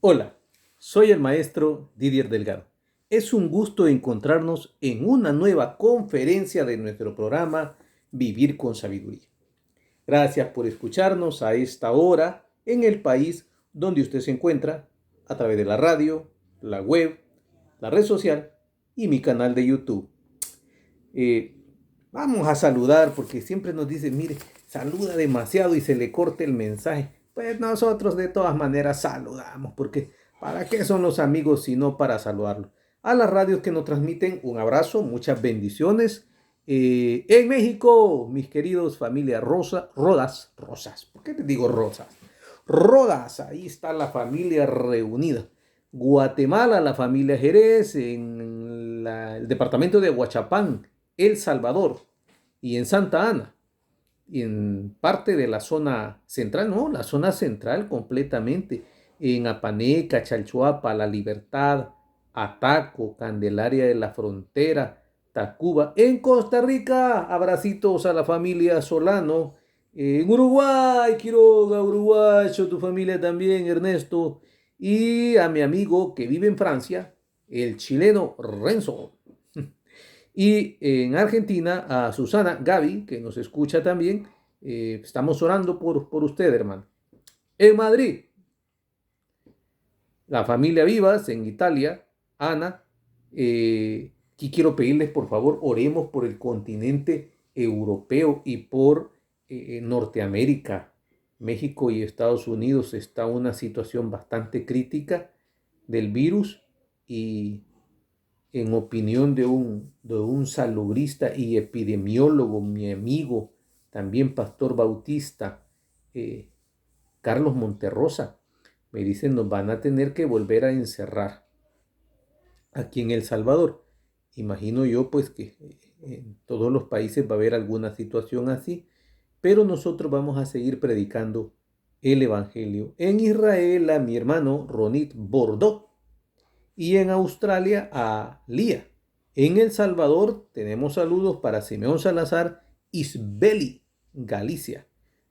Hola, soy el maestro Didier Delgado. Es un gusto encontrarnos en una nueva conferencia de nuestro programa Vivir con Sabiduría. Gracias por escucharnos a esta hora en el país donde usted se encuentra, a través de la radio, la web, la red social y mi canal de YouTube. Eh, Vamos a saludar porque siempre nos dicen, mire, saluda demasiado y se le corta el mensaje. Pues nosotros de todas maneras saludamos porque ¿para qué son los amigos si no para saludarlos? A las radios que nos transmiten un abrazo, muchas bendiciones. En México, mis queridos familias Rosas, ¿por qué te digo Rosas? Rodas, ahí está la familia reunida. Guatemala, la familia Jerez, en el departamento de Huachapán, El Salvador y en Santa Ana y en parte de la zona central, no, la zona central completamente, en Apaneca, Chalchuapa, La Libertad, Ataco, Candelaria de la Frontera, Tacuba, en Costa Rica, abracitos a la familia Solano, en Uruguay, Quiroga, Uruguayo, tu familia también, Ernesto, y a mi amigo que vive en Francia, el chileno Renzo. Y en Argentina, a Susana Gaby, que nos escucha también, estamos orando por usted, hermano. En Madrid, la familia Vivas, en Italia, Ana, aquí quiero pedirles, por favor, oremos por el continente europeo y por Norteamérica. México y Estados Unidos está una situación bastante crítica del virus y en opinión de un salubrista y epidemiólogo, mi amigo, también pastor bautista, eh, Carlos Monterrosa, me dicen nos van a tener que volver a encerrar aquí en El Salvador. Imagino yo pues que en todos los países va a haber alguna situación así, pero nosotros vamos a seguir predicando el Evangelio. En Israel a mi hermano Ronit Bordeaux, y en Australia a Lía. En El Salvador tenemos saludos para Simeón Salazar, Isbeli, Galicia,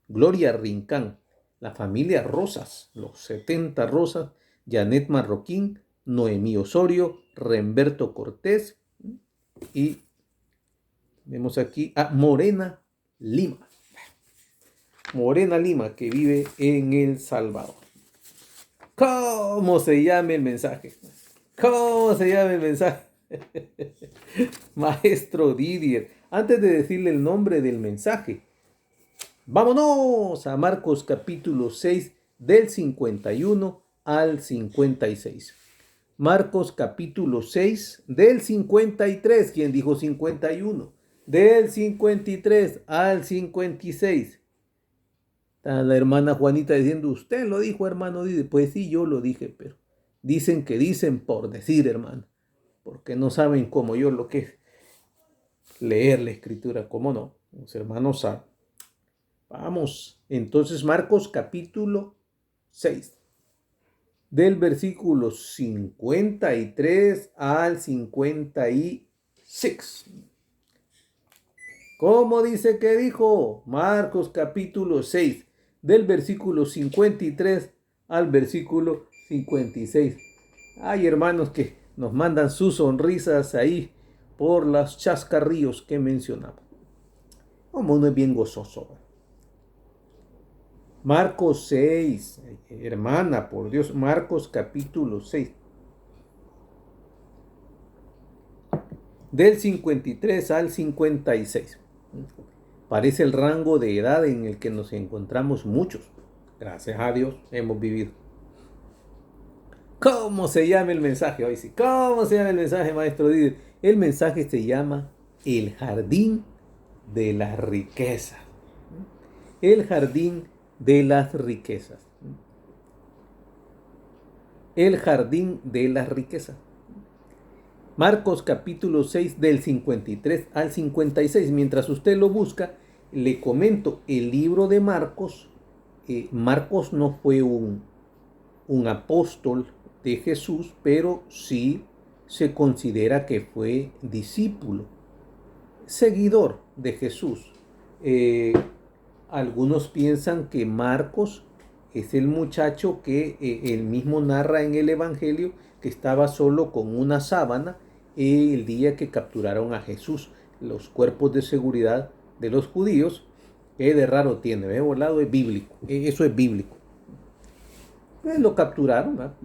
Gloria Rincán, la familia Rosas, los 70 Rosas, Janet Marroquín, Noemí Osorio, Remberto Cortés y vemos aquí a Morena Lima. Morena Lima que vive en El Salvador. ¿Cómo se llama el mensaje? ¿Cómo se llama el mensaje? Maestro Didier. Antes de decirle el nombre del mensaje, vámonos a Marcos capítulo 6 del 51 al 56. Marcos capítulo 6 del 53. ¿Quién dijo 51? Del 53 al 56. Está la hermana Juanita diciendo, usted lo dijo, hermano Didier. Pues sí, yo lo dije, pero dicen que dicen por decir, hermano, porque no saben como yo lo que es leer la escritura, cómo no, los hermanos saben. Vamos, entonces Marcos capítulo 6, del versículo 53 al 56. ¿Cómo dice que dijo? Marcos capítulo 6, del versículo 53 al versículo 56. Hay hermanos que nos mandan sus sonrisas ahí por los chascarrillos que mencionamos. Como uno es bien gozoso. Marcos 6, hermana, por Dios, Marcos capítulo 6, del 53 al 56. Parece el rango de edad en el que nos encontramos muchos. Gracias a Dios hemos vivido. ¿Cómo se llama el mensaje hoy? Sí, ¿cómo se llama el mensaje, maestro Didier? El mensaje se llama El jardín de las riquezas. El jardín de las riquezas. El jardín de las riquezas. Marcos capítulo 6 del 53 al 56. Mientras usted lo busca, le comento, el libro de Marcos, Marcos no fue un apóstol de Jesús, pero sí se considera que fue discípulo, seguidor de Jesús. Algunos piensan que Marcos es el muchacho que él mismo narra en el Evangelio que estaba solo con una sábana el día que capturaron a Jesús. Los cuerpos de seguridad de los judíos, que de raro tiene, ¿ve? Volado es bíblico, eso es bíblico. Lo capturaron, ¿verdad?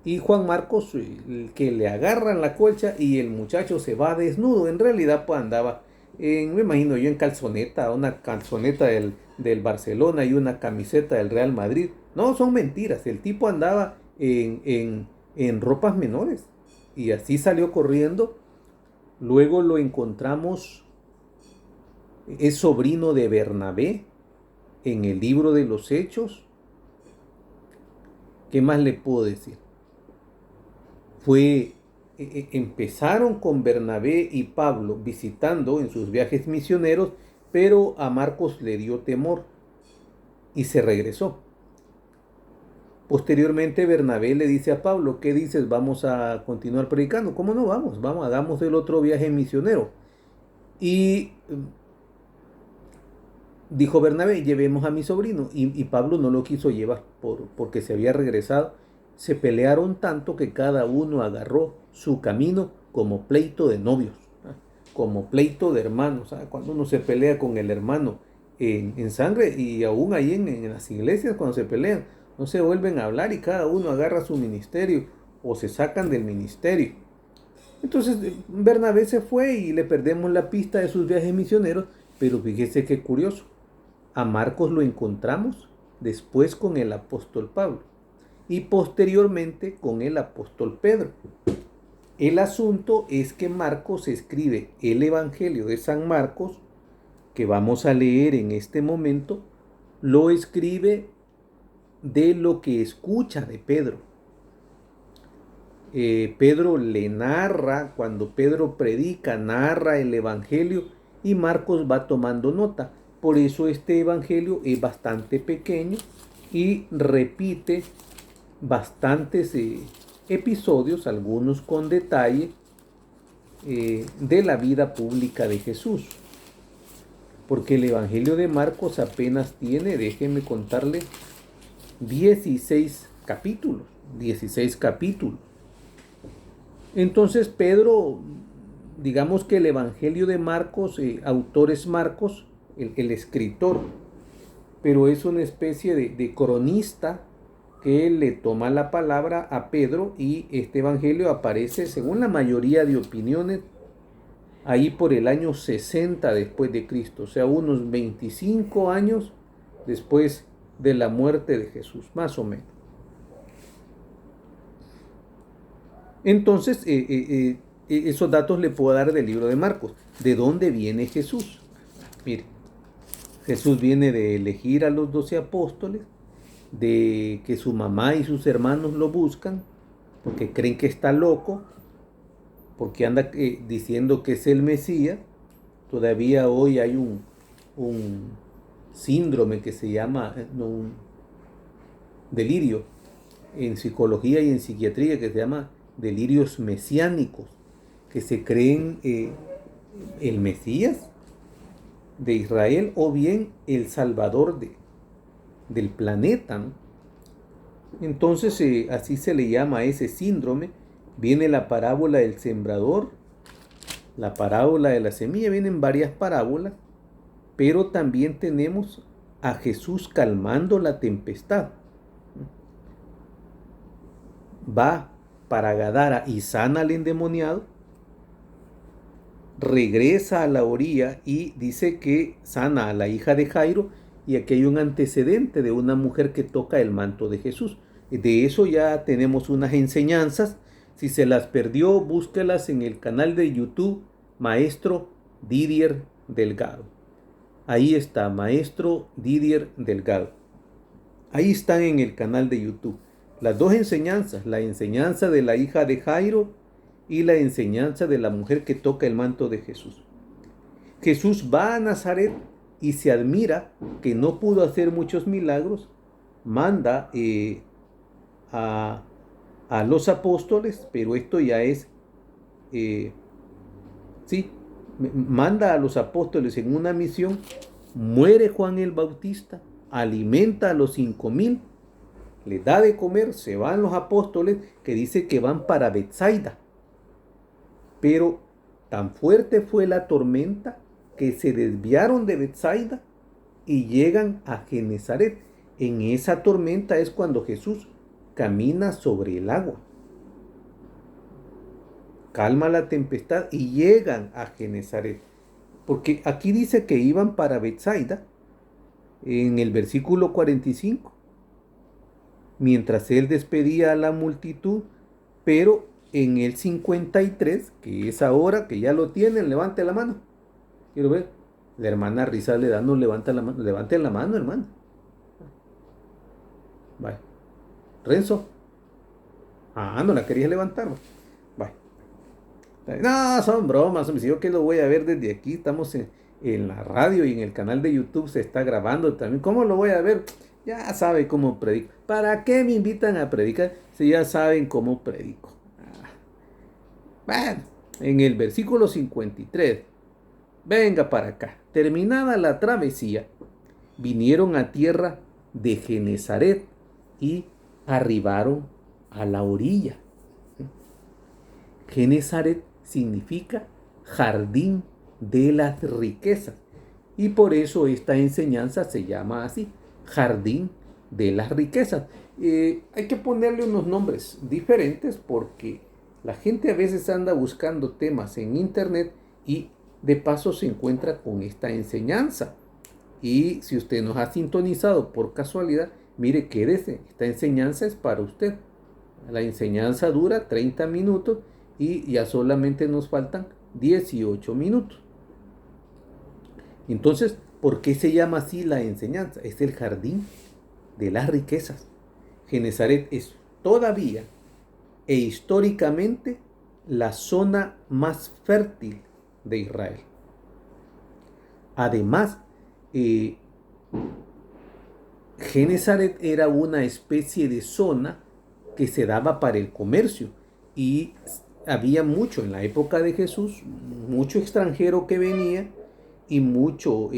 Y Juan Marcos, el que le agarran la colcha y el muchacho se va desnudo. En realidad, pues andaba, me imagino yo, en calzoneta, una calzoneta del Barcelona y una camiseta del Real Madrid. No, son mentiras. El tipo andaba en ropas menores y así salió corriendo. Luego lo encontramos, es sobrino de Bernabé en el libro de los Hechos. ¿Qué más le puedo decir? Empezaron con Bernabé y Pablo visitando en sus viajes misioneros, pero a Marcos le dio temor y se regresó. Posteriormente Bernabé le dice a Pablo: ¿qué dices? ¿Vamos a continuar predicando? ¿Cómo no vamos? Vamos, hagamos el otro viaje misionero. Y dijo Bernabé: llevemos a mi sobrino. Y Pablo no lo quiso llevar porque se había regresado. Se pelearon tanto que cada uno agarró su camino como pleito de novios, como pleito de hermanos. Cuando uno se pelea con el hermano en sangre, y aún ahí en las iglesias cuando se pelean, no se vuelven a hablar y cada uno agarra su ministerio o se sacan del ministerio. Entonces Bernabé se fue y le perdemos la pista de sus viajes misioneros, pero fíjese qué curioso. A Marcos lo encontramos después con el apóstol Pablo y posteriormente con el apóstol Pedro. El asunto es que Marcos escribe el Evangelio de San Marcos, que vamos a leer en este momento, lo escribe de lo que escucha de Pedro. Pedro le narra, cuando Pedro predica, narra el Evangelio y Marcos va tomando nota. Por eso este Evangelio es bastante pequeño y repite bastantes episodios, algunos con detalle, de la vida pública de Jesús. Porque el Evangelio de Marcos apenas tiene, déjenme contarle, 16 capítulos. 16 capítulos. Entonces Pedro, digamos que el Evangelio de Marcos, autor es Marcos, el escritor, pero es una especie de cronista que le toma la palabra a Pedro, y este Evangelio aparece, según la mayoría de opiniones, ahí por el año 60 después de Cristo, o sea, unos 25 años después de la muerte de Jesús, más o menos. Entonces, esos datos le puedo dar del libro de Marcos. ¿De dónde viene Jesús? Mire, Jesús viene de elegir a los 12 apóstoles, de que su mamá y sus hermanos lo buscan, porque creen que está loco, porque anda diciendo que es el Mesías. Todavía hoy hay un síndrome que se llama un delirio en psicología y en psiquiatría que se llama delirios mesiánicos, que se creen el Mesías de Israel o bien el Salvador del planeta, ¿no? Entonces así se le llama a ese síndrome. Viene la parábola del sembrador, la parábola de la semilla, vienen varias parábolas, pero también tenemos a Jesús calmando la tempestad. Va para Gadara y sana al endemoniado, regresa a la orilla y dice que sana a la hija de Jairo, y aquí hay un antecedente de una mujer que toca el manto de Jesús. De eso ya tenemos unas enseñanzas. Si se las perdió, búsquelas en el canal de YouTube Maestro Didier Delgado. Ahí está, Maestro Didier Delgado. Ahí están en el canal de YouTube las dos enseñanzas, la enseñanza de la hija de Jairo y la enseñanza de la mujer que toca el manto de Jesús. Jesús va a Nazaret y se admira que no pudo hacer muchos milagros. Manda a los apóstoles, pero esto ya es, manda a los apóstoles en una misión. Muere Juan el Bautista, alimenta a los 5,000, les da de comer, se van los apóstoles, que dice que van para Betsaida. Pero tan fuerte fue la tormenta que se desviaron de Betsaida y llegan a Genezaret. En esa tormenta es cuando Jesús camina sobre el agua, calma la tempestad y llegan a Genezaret. Porque aquí dice que iban para Betsaida en el versículo 45, mientras él despedía a la multitud, pero en el 53, que es ahora que ya lo tienen, levante la mano. Quiero ver. La hermana Risa le da, no levanta la mano. Levante la mano, hermano. Vaya. Renzo. Ah, no la querías levantar. Vaya. No, son bromas. Si yo que lo voy a ver desde aquí, estamos en la radio y en el canal de YouTube se está grabando también. ¿Cómo lo voy a ver? Ya sabe cómo predico. ¿Para qué me invitan a predicar si ya saben cómo predico? Bueno, en el versículo 53, venga para acá. Terminada la travesía, vinieron a tierra de Genezaret y arribaron a la orilla. Genezaret significa jardín de las riquezas. Y por eso esta enseñanza se llama así, jardín de las riquezas. Hay que ponerle unos nombres diferentes porque la gente a veces anda buscando temas en internet y de paso se encuentra con esta enseñanza. Y si usted nos ha sintonizado por casualidad, mire, quédese, esta enseñanza es para usted. La enseñanza dura 30 minutos y ya solamente nos faltan 18 minutos. Entonces, ¿por qué se llama así la enseñanza? Es el jardín de las riquezas. Genezaret es todavía e históricamente la zona más fértil de Israel. Además, Genezaret era una especie de zona que se daba para el comercio y había mucho en la época de Jesús, mucho extranjero que venía y mucho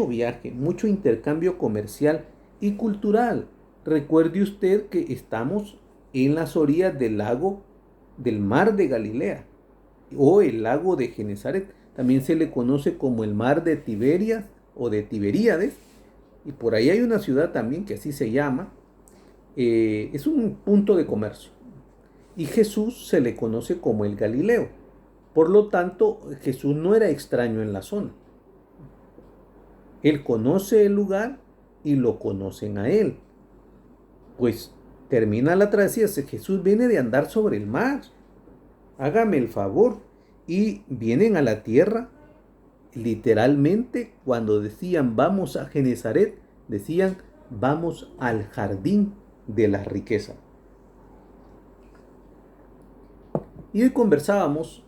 viaje, mucho intercambio comercial y cultural. Recuerde usted que estamos en las orillas del mar de Galilea o el lago de Genezaret. También se le conoce como el mar de Tiberias o de Tiberíades. Y por ahí hay una ciudad también que así se llama. Es un punto de comercio. Y Jesús se le conoce como el Galileo. Por lo tanto, Jesús no era extraño en la zona. Él conoce el lugar y lo conocen a él. Pues termina la travesía. Jesús viene de andar sobre el mar. Hágame el favor. Y vienen a la tierra. Literalmente, cuando decían vamos a Genezaret, decían vamos al jardín de la riqueza. Y hoy conversábamos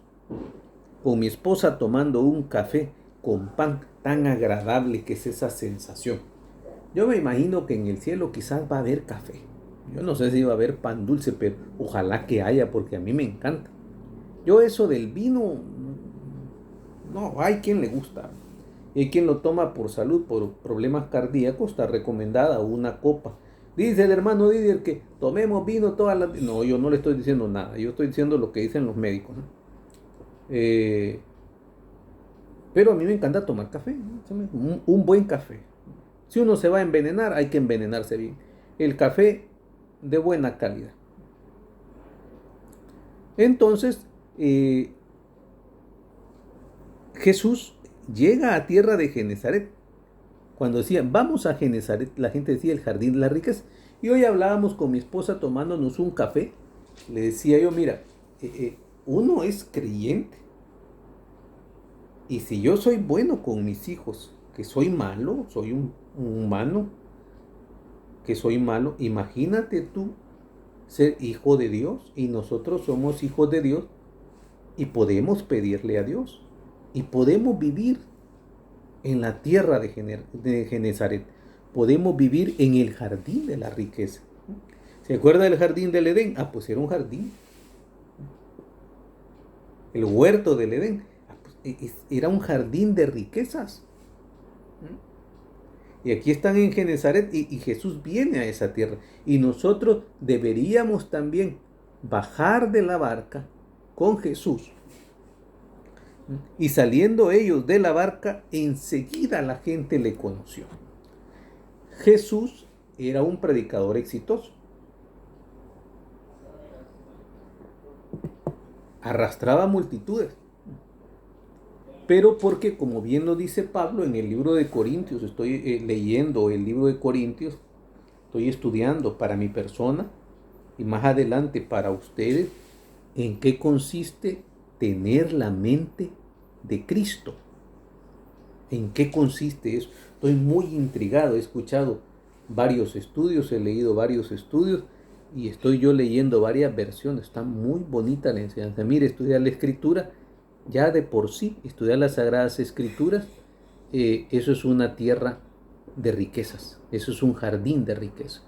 con mi esposa tomando un café con pan, tan agradable que es esa sensación. Yo me imagino que en el cielo quizás va a haber café. Yo no sé si va a haber pan dulce, pero ojalá que haya porque a mí me encanta. Yo eso del vino, no, hay quien le gusta. Y hay quien lo toma por salud, por problemas cardíacos, está recomendada una copa. Dice el hermano Didier que tomemos vino todas las... No, yo no le estoy diciendo nada, yo estoy diciendo lo que dicen los médicos, ¿no? Pero a mí me encanta tomar café, ¿no? Un buen café. Si uno se va a envenenar, hay que envenenarse bien. El café de buena calidad. Entonces, Jesús llega a tierra de Genezaret. Cuando decían, vamos a Genezaret, la gente decía el jardín de las riquezas. Y hoy hablábamos con mi esposa tomándonos un café. Le decía yo, mira, uno es creyente. Y si yo soy bueno con mis hijos, que soy malo, soy un humano, que soy malo, imagínate tú ser hijo de Dios. Y nosotros somos hijos de Dios y podemos pedirle a Dios. Y podemos vivir en la tierra de Genezaret. Podemos vivir en el jardín de la riqueza. ¿Se acuerda del jardín del Edén? Ah, pues era un jardín. El huerto del Edén. Ah, pues era un jardín de riquezas. Y aquí están en Genezaret y Jesús viene a esa tierra. Y nosotros deberíamos también bajar de la barca con Jesús. Y saliendo ellos de la barca, enseguida la gente le conoció. Jesús era un predicador exitoso. Arrastraba multitudes. Pero porque, como bien lo dice Pablo en el libro de Corintios, estoy leyendo el libro de Corintios, estoy estudiando para mi persona y más adelante para ustedes, en qué consiste tener la mente de Cristo. ¿En qué consiste eso? Estoy muy intrigado, he escuchado varios estudios, he leído varios estudios y estoy yo leyendo varias versiones. Está muy bonita la enseñanza. Mire, estudiar la Escritura, ya de por sí, estudiar las Sagradas Escrituras, eso es una tierra de riquezas, eso es un jardín de riquezas.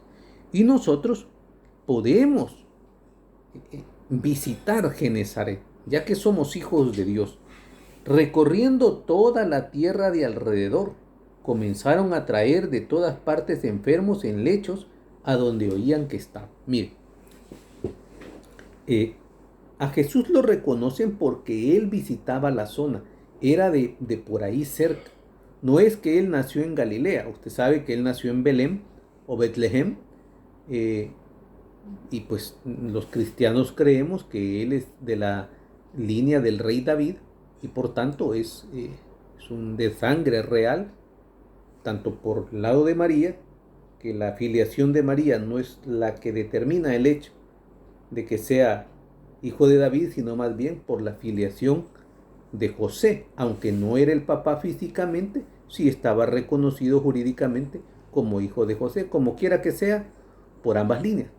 Y nosotros podemos visitar Genezaret, ya que somos hijos de Dios. Recorriendo toda la tierra de alrededor, comenzaron a traer de todas partes enfermos en lechos a donde oían que estaba. Mire, a Jesús lo reconocen porque él visitaba la zona, era de por ahí cerca. No es que él nació en Galilea, usted sabe que él nació en Belén o Betlehem, y pues los cristianos creemos que él es de la línea del rey David y por tanto es un de sangre real, tanto por el lado de María, que la filiación de María no es la que determina el hecho de que sea hijo de David, sino más bien por la filiación de José, aunque no era el papá físicamente, sí estaba reconocido jurídicamente como hijo de José, como quiera que sea, por ambas líneas.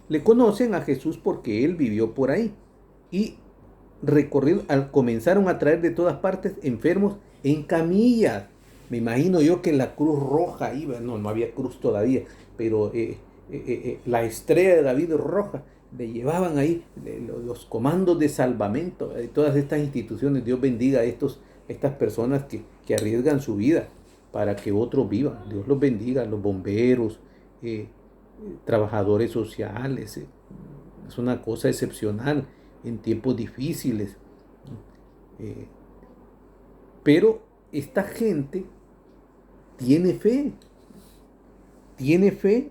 Le conocen a Jesús porque él vivió por ahí y comenzaron a traer de todas partes enfermos en camillas. Me imagino yo que la Cruz Roja iba, no había cruz todavía, pero la estrella de David roja, le llevaban ahí los comandos de salvamento, todas estas instituciones. Dios bendiga a estas personas que arriesgan su vida para que otros vivan. Dios los bendiga, los bomberos, trabajadores sociales. Es una cosa excepcional en tiempos difíciles. Pero esta gente tiene fe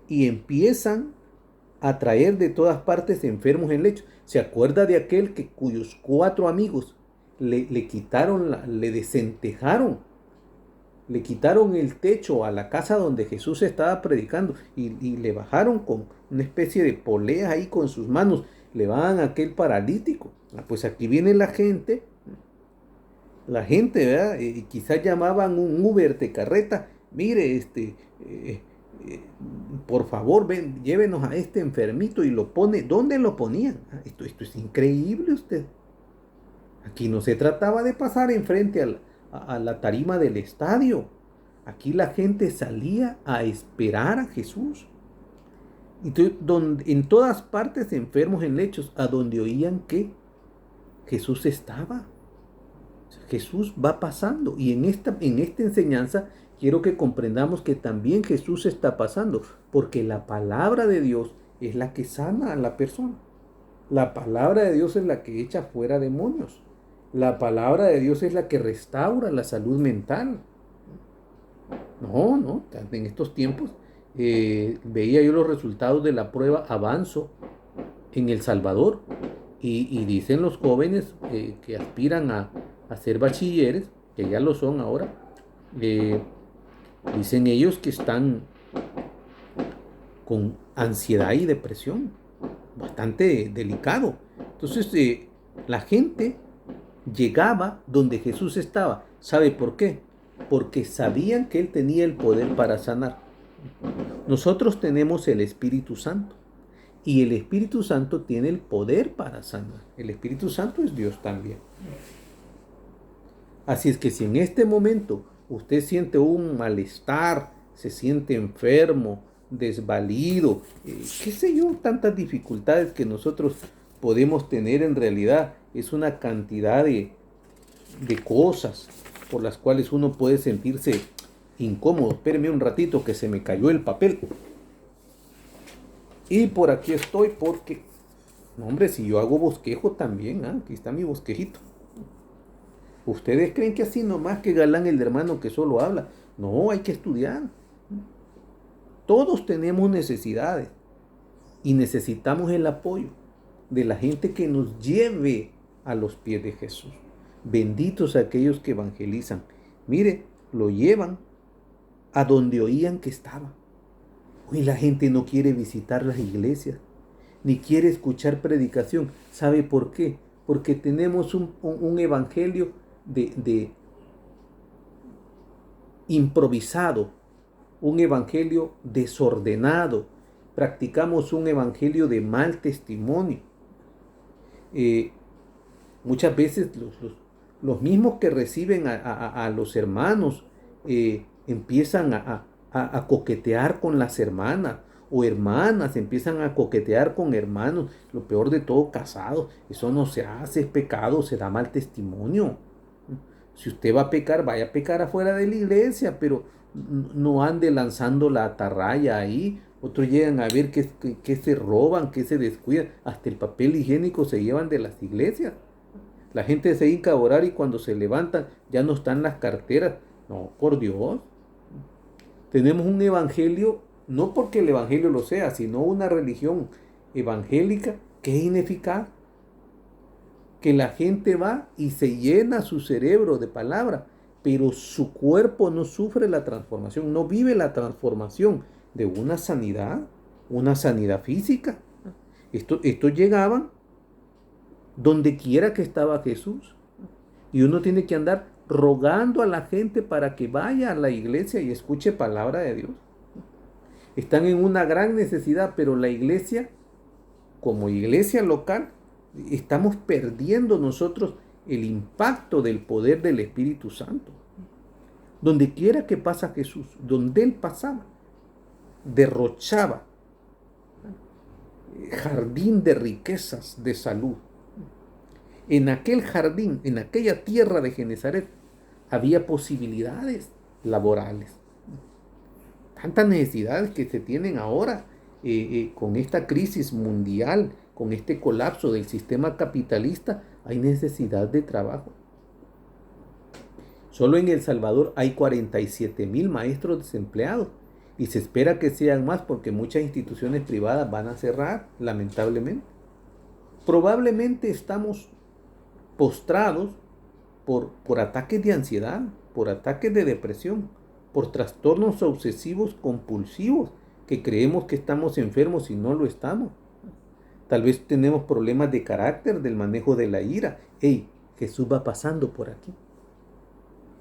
y empiezan a traer de todas partes enfermos en lecho. ¿Se acuerda de aquel cuyos 4 amigos le quitaron, le desentejaron, le quitaron el techo a la casa donde Jesús estaba predicando y le bajaron con una especie de polea ahí con sus manos, le van a aquel paralítico? Pues aquí viene la gente, ¿verdad? Quizás llamaban un Uber de carreta. Mire, por favor, ven, llévenos a este enfermito, y lo pone. ¿Dónde lo ponían? Esto es increíble, usted. Aquí no se trataba de pasar enfrente a la tarima del estadio. Aquí la gente salía a esperar a Jesús. En todas partes enfermos en lechos, a donde oían que Jesús estaba. Jesús va pasando, y en esta enseñanza quiero que comprendamos que también Jesús está pasando, porque la palabra de Dios es la que sana a la persona. La palabra de Dios es la que echa fuera demonios. La palabra de Dios es la que restaura la salud mental. No, en estos tiempos veía yo los resultados de la prueba Avanzo en El Salvador, y dicen los jóvenes que aspiran a ser bachilleres, que ya lo son ahora, dicen ellos que están con ansiedad y depresión, bastante delicado. Entonces la gente llegaba donde Jesús estaba. ¿Sabe por qué? Porque sabían que Él tenía el poder para sanar. Nosotros tenemos el Espíritu Santo, y el Espíritu Santo tiene el poder para sanar. El Espíritu Santo es Dios también. Así es que si en este momento usted siente un malestar, se siente enfermo, desvalido, qué sé yo, tantas dificultades que nosotros podemos tener, en realidad es una cantidad de cosas por las cuales uno puede sentirse incómodo. Espéreme un ratito que se me cayó el papel. Y por aquí estoy porque, no, hombre, si yo hago bosquejo también, aquí está mi bosquejito. ¿Ustedes creen que así nomás que Galán el hermano que solo habla? No, hay que estudiar. Todos tenemos necesidades y necesitamos el apoyo de la gente que nos lleve a los pies de Jesús. Benditos aquellos que evangelizan. Mire, lo llevan a donde oían que estaba. Hoy la gente no quiere visitar las iglesias, ni quiere escuchar predicación. ¿Sabe por qué? Porque tenemos un evangelio de improvisado, un evangelio desordenado. Practicamos un evangelio de mal testimonio. Muchas veces los mismos que reciben a los hermanos empiezan a coquetear con las hermanas, o hermanas empiezan a coquetear con hermanos. Lo peor de todo, casados. Eso no se hace, es pecado, se da mal testimonio. Si usted va a pecar, vaya a pecar afuera de la iglesia, pero no ande lanzando la atarraya ahí. Otros llegan a ver que se roban, que se descuidan. Hasta el papel higiénico se llevan de las iglesias. La gente se hinca a orar y cuando se levantan ya no están las carteras. No, por Dios. Tenemos un evangelio, no porque el evangelio lo sea, sino una religión evangélica que es ineficaz. Que la gente va y se llena su cerebro de palabra, pero su cuerpo no sufre la transformación, no vive la transformación de una sanidad física. Estos llegaban donde quiera que estaba Jesús. Y uno tiene que andar rogando a la gente para que vaya a la iglesia y escuche palabra de Dios. Están en una gran necesidad, pero la iglesia, como iglesia local, estamos perdiendo nosotros el impacto del poder del Espíritu Santo. Donde quiera que pasa Jesús, donde Él pasaba, derrochaba jardín de riquezas, de salud. En aquel jardín, en aquella tierra de Genezaret, había posibilidades laborales. Tantas necesidades que se tienen ahora con esta crisis mundial, con este colapso del sistema capitalista, hay necesidad de trabajo. Solo en El Salvador hay 47,000 maestros desempleados y se espera que sean más porque muchas instituciones privadas van a cerrar, lamentablemente. Probablemente estamos postrados por ataques de ansiedad, por ataques de depresión, por trastornos obsesivos compulsivos, que creemos que estamos enfermos y no lo estamos. Tal vez tenemos problemas de carácter, del manejo de la ira. Hey, Jesús va pasando por aquí.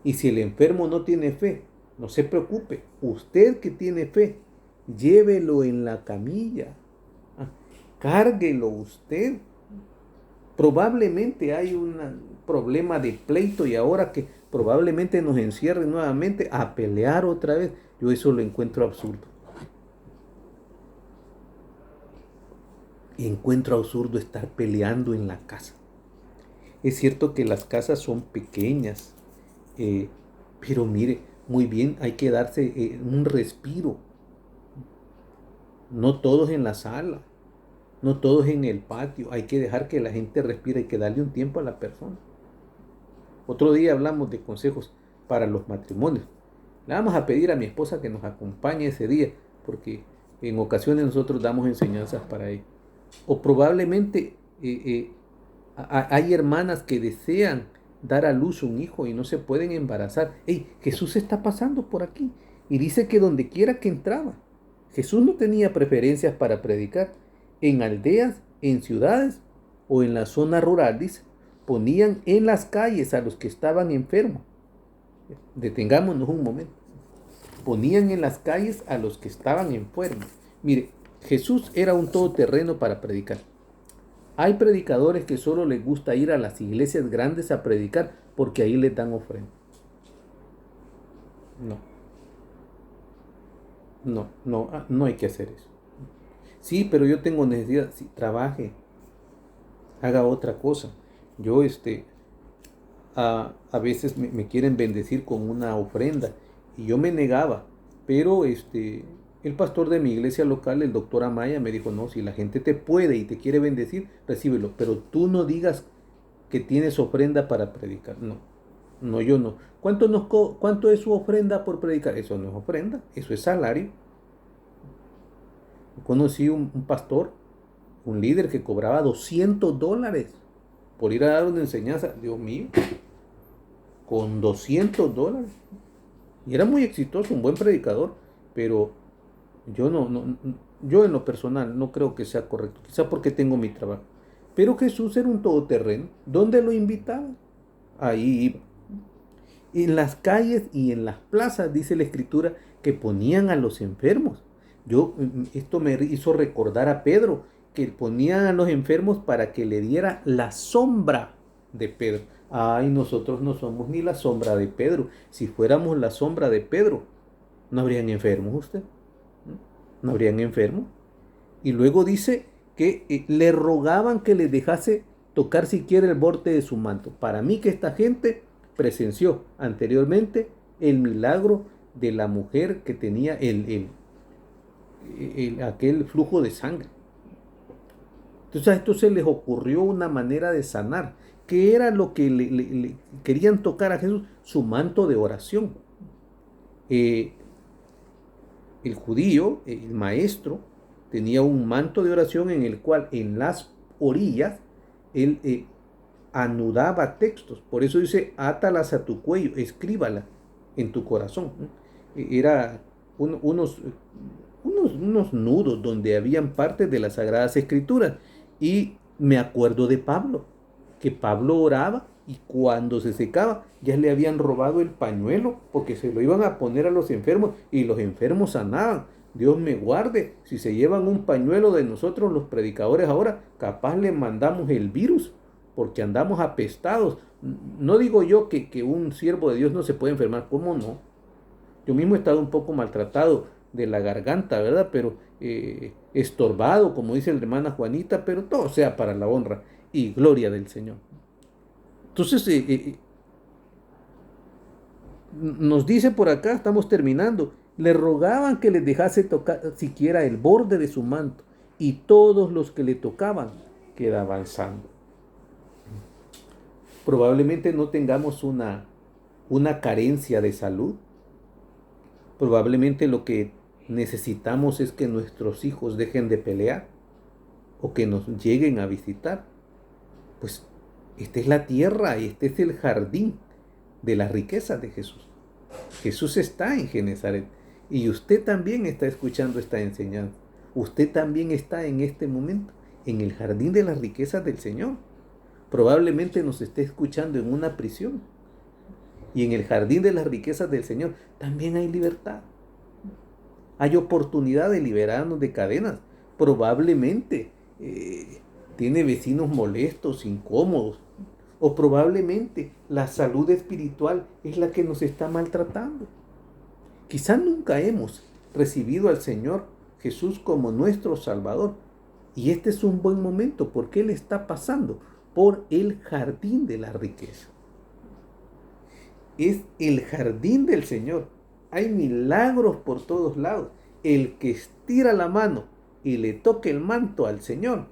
Y si el enfermo no tiene fe, no se preocupe. Usted que tiene fe, llévelo en la camilla. Cárguelo usted. Probablemente hay un problema de pleito y ahora que probablemente nos encierren nuevamente a pelear otra vez. Yo eso lo encuentro absurdo. Y encuentro absurdo estar peleando en la casa. Es cierto que las casas son pequeñas, pero mire, muy bien, hay que darse un respiro. No todos en la sala, no todos en el patio. Hay que dejar que la gente respire, hay que darle un tiempo a la persona. Otro día hablamos de consejos para los matrimonios. Le vamos a pedir a mi esposa que nos acompañe ese día, porque en ocasiones nosotros damos enseñanzas para ella. O probablemente hay hermanas que desean dar a luz un hijo y no se pueden embarazar. Hey, Jesús está pasando por aquí y dice que donde quiera que entraba. Jesús no tenía preferencias para predicar. En aldeas, en ciudades o en la zona rural, dice, ponían en las calles a los que estaban enfermos. Detengámonos un momento. Ponían en las calles a los que estaban enfermos. Mire, Jesús era un todoterreno para predicar. Hay predicadores que solo les gusta ir a las iglesias grandes a predicar porque ahí les dan ofrenda. No hay que hacer eso. Sí, pero yo tengo necesidad. Sí, trabaje, haga otra cosa. Yo a veces me quieren bendecir con una ofrenda y yo me negaba, pero el pastor de mi iglesia local, el doctor Amaya, me dijo, no, si la gente te puede y te quiere bendecir, recíbelo, pero tú no digas que tienes ofrenda para predicar. No, no, yo no. ¿Cuánto es su ofrenda por predicar? Eso no es ofrenda, eso es salario. Conocí un pastor, un líder que cobraba $200 por ir a dar una enseñanza. Dios mío, con $200. Y era muy exitoso, un buen predicador, pero yo en lo personal no creo que sea correcto, quizá porque tengo mi trabajo. Pero Jesús era un todoterreno. ¿Dónde lo invitaban? Ahí iba. En las calles y en las plazas, dice la escritura, que ponían a los enfermos. Esto me hizo recordar a Pedro, que ponían a los enfermos para que le diera la sombra de Pedro. Ay, nosotros no somos ni la sombra de Pedro. Si fuéramos la sombra de Pedro, ¿no habrían enfermos usted? ¿No habrían enfermos? Y luego dice que le rogaban que les dejase tocar siquiera el borde de su manto. Para mí que esta gente presenció anteriormente el milagro de la mujer que tenía aquel flujo de sangre. Entonces a esto se les ocurrió una manera de sanar. ¿Qué era lo que le querían tocar a Jesús? Su manto de oración. El judío, el maestro, tenía un manto de oración en el cual en las orillas él anudaba textos. Por eso dice, átalas a tu cuello, escríbalas en tu corazón. Era unos nudos donde habían partes de las Sagradas Escrituras. Y me acuerdo de Pablo, que Pablo oraba y cuando se secaba ya le habían robado el pañuelo porque se lo iban a poner a los enfermos y los enfermos sanaban. Dios me guarde, si se llevan un pañuelo de nosotros los predicadores ahora, capaz le mandamos el virus porque andamos apestados. No digo yo que un siervo de Dios no se puede enfermar, ¿cómo no? Yo mismo he estado un poco maltratado de la garganta, ¿verdad? Pero estorbado, como dice la hermana Juanita, pero todo sea para la honra y gloria del Señor. Entonces, nos dice por acá, estamos terminando, le rogaban que les dejase tocar siquiera el borde de su manto, y todos los que le tocaban quedaban sanos. Probablemente no tengamos una carencia de salud. Probablemente lo que necesitamos es que nuestros hijos dejen de pelear o que nos lleguen a visitar. Pues esta es la tierra y este es el jardín de las riquezas de Jesús. Jesús está en Genezaret y usted también está escuchando esta enseñanza. Usted también está en este momento en el jardín de las riquezas del Señor. Probablemente nos esté escuchando en una prisión. Y en el jardín de las riquezas del Señor también hay libertad. Hay oportunidad de liberarnos de cadenas. Probablemente tiene vecinos molestos, incómodos. O probablemente la salud espiritual es la que nos está maltratando. Quizá nunca hemos recibido al Señor Jesús como nuestro Salvador. Y este es un buen momento porque Él está pasando por el jardín de la riqueza. Es el jardín del Señor. Hay milagros por todos lados. El que estira la mano y le toque el manto al Señor,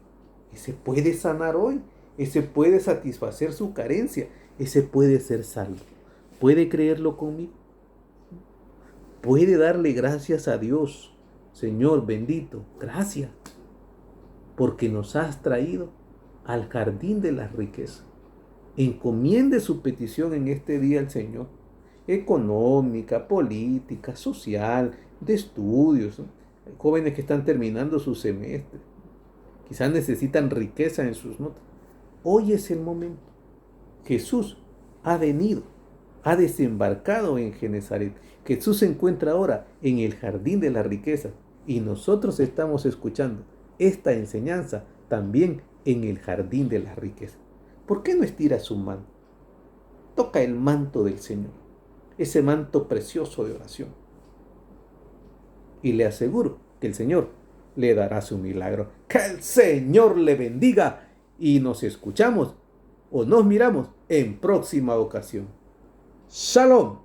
ese puede sanar hoy. Ese puede satisfacer su carencia. Ese puede ser salvo. ¿Puede creerlo conmigo? Puede darle gracias a Dios. Señor bendito, gracias. Porque nos has traído al jardín de las riquezas. Encomiende su petición en este día al Señor. Económica, política, social, de estudios. Hay jóvenes que están terminando su semestre. Quizás necesitan riqueza en sus notas. Hoy es el momento. Jesús ha venido, ha desembarcado en Genezaret. Jesús se encuentra ahora en el jardín de la riqueza y nosotros estamos escuchando esta enseñanza también en el jardín de la riqueza. ¿Por qué no estira su mano? Toca el manto del Señor, ese manto precioso de oración. Y le aseguro que el Señor le dará su milagro. Que el Señor le bendiga y nos escuchamos o nos miramos en próxima ocasión. Shalom.